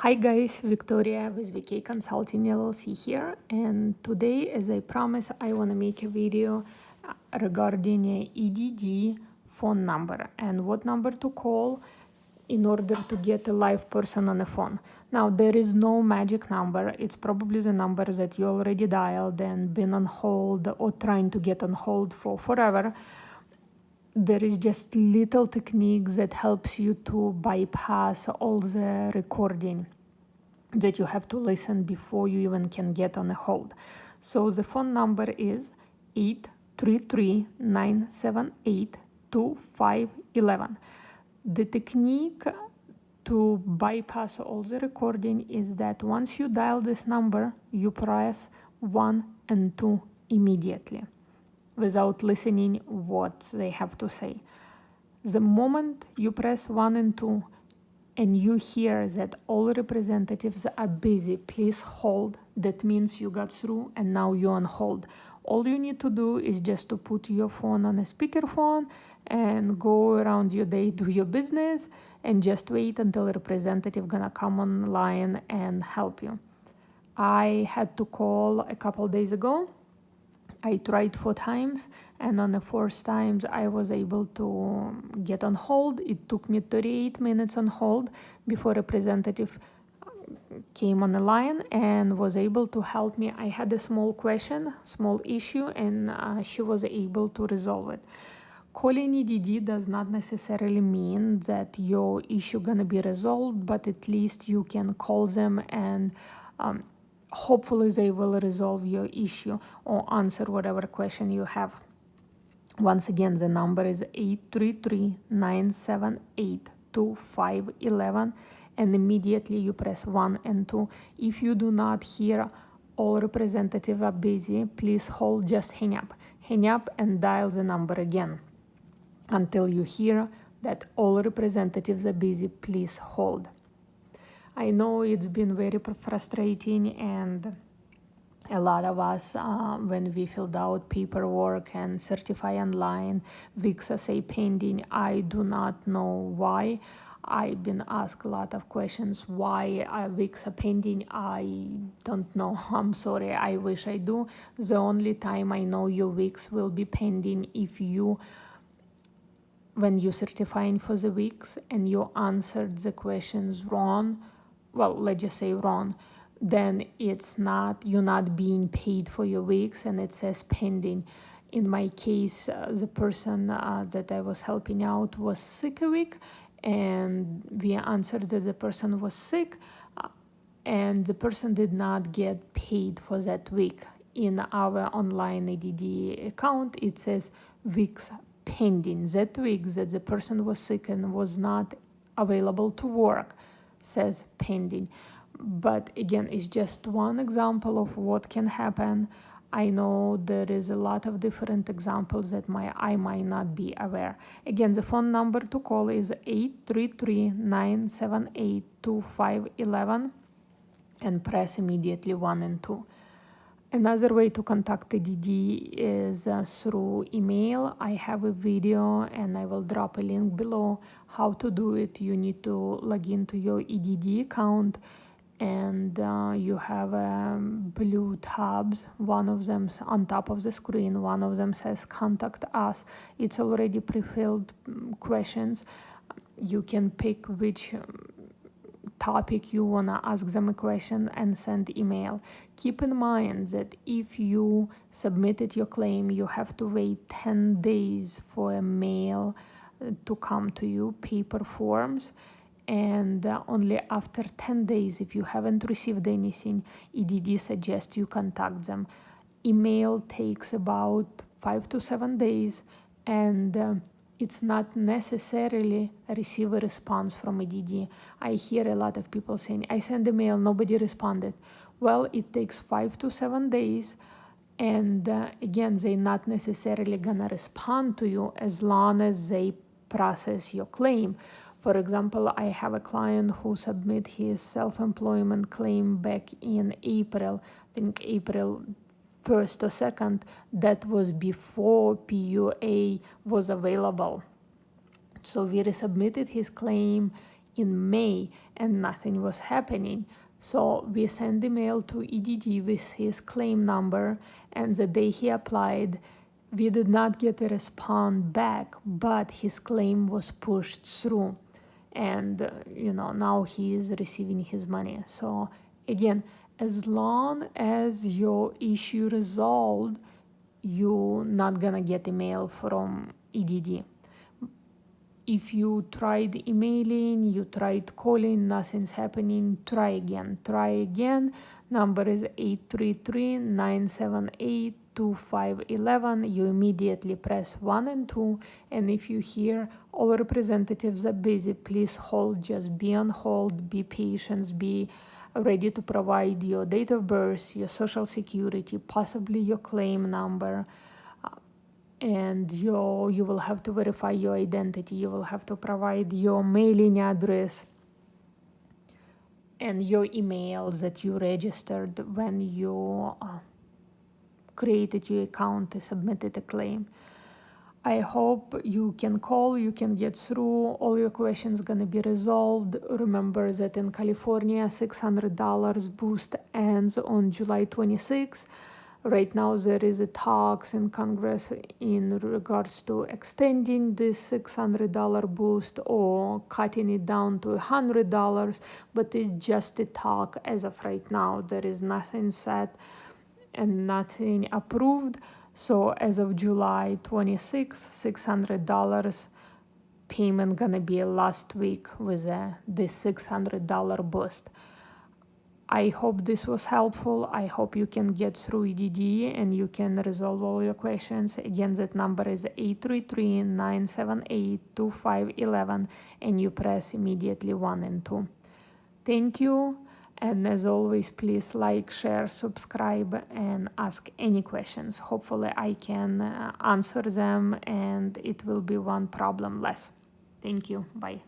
Hi guys, Victoria with VK Consulting LLC here, and today, as I promised, I want to make a video regarding a EDD phone number and what number to call in order to get a live person on the phone. Now, there is no magic number. It's probably the number that you already dialed and been on hold or trying to get on hold for forever. There is just little techniques that helps you to bypass all the recording that you have to listen before you even can get on a hold. So the phone number is 833-978-2511. The technique to bypass all the recording is that once you dial this number, you press 1 and 2 immediately without listening what they have to say. The moment you press 1 and 2 and you hear that all representatives are busy, please hold, that means you got through and now you're on hold. All you need to do is just to put your phone on a speakerphone and go around your day, do your business, and just wait until a representative gonna come online and help you. I had to call a couple days ago. I tried 4 times, and on the 4th times I was able to get on hold. It took me 38 minutes on hold before a representative came on the line and was able to help me. I had a small question, small issue, and she was able to resolve it. Calling EDD does not necessarily mean that your issue gonna be resolved, but at least you can call them and hopefully they will resolve your issue or answer whatever question you have. Once again, the number is 833-978-2511, and immediately you press 1 and 2. If you do not hear all representatives are busy, please hold, just hang up. Hang up and dial the number again until you hear that all representatives are busy, please hold. I know it's been very frustrating, and a lot of us, when we filled out paperwork and certify online, VIXA say pending. I do not know why. I've been asked a lot of questions why VIXA pending. I don't know. I'm sorry. I wish I do. The only time I know your VIX will be pending if you, when you're certifying for the VIX and you answered the questions wrong, well, let's just say wrong, then it's not, you're not being paid for your weeks and it says pending. In my case, the person that I was helping out was sick a week, and we answered that the person was sick, and the person did not get paid for that week. In our online EDD account, it says weeks pending. That week that the person was sick and was not available to work says pending. But again, it's just one example of what can happen. I know there is a lot of different examples that I might not be aware. Again, the phone number to call is 833-978-2511 and press immediately 1 and 2. Another way to contact EDD is through email. I have a video and I will drop a link below how to do it. You need to log into your EDD account, and you have blue tabs. One of them on top of the screen, one of them says contact us. It's already pre-filled questions. You can pick which topic you want to ask them a question and send email. Keep in mind that if you submitted your claim, you have to wait 10 days for a mail to come to you, paper forms, and only after 10 days, if you haven't received anything, EDD suggests you contact them. Email takes about 5 to 7 days, and it's not necessarily receive a response from EDD. I hear a lot of people saying, I sent a mail, nobody responded. Well, it takes 5 to 7 days, and again, they're not necessarily gonna respond to you as long as they process your claim. For example, I have a client who submitted his self-employment claim back in April, I think April 1st or 2nd. That was before PUA was available. So we resubmitted his claim in May and nothing was happening. So we sent email to EDD with his claim number, and the day he applied, we did not get a response back, but his claim was pushed through, and now he is receiving his money. So again, as long as your issue resolved, you're not gonna get email from EDD. If you tried emailing, you tried calling, nothing's happening, try again. Number is 833-978-2511. You immediately press 1 and 2, and if you hear all representatives are busy, please hold, just be on hold, be patient, be ready to provide your date of birth, your social security, possibly your claim number, and you will have to verify your identity. You will have to provide your mailing address and your email that you registered when you created your account and submitted a claim. I hope you can call, you can get through, all your questions gonna be resolved. Remember that in California, $600 boost ends on July 26th. Right now there is a talks in Congress in regards to extending this $600 boost or cutting it down to $100, but it's just a talk as of right now. There is nothing set and nothing approved. So as of July 26th, $600 payment gonna be last week with this $600 boost. I hope this was helpful. I hope you can get through EDD and you can resolve all your questions. Again, that number is 833-978-2511, and you press immediately 1 and 2. Thank you. And as always, please like, share, subscribe, and ask any questions. Hopefully I can answer them and it will be one problem less. Thank you. Bye.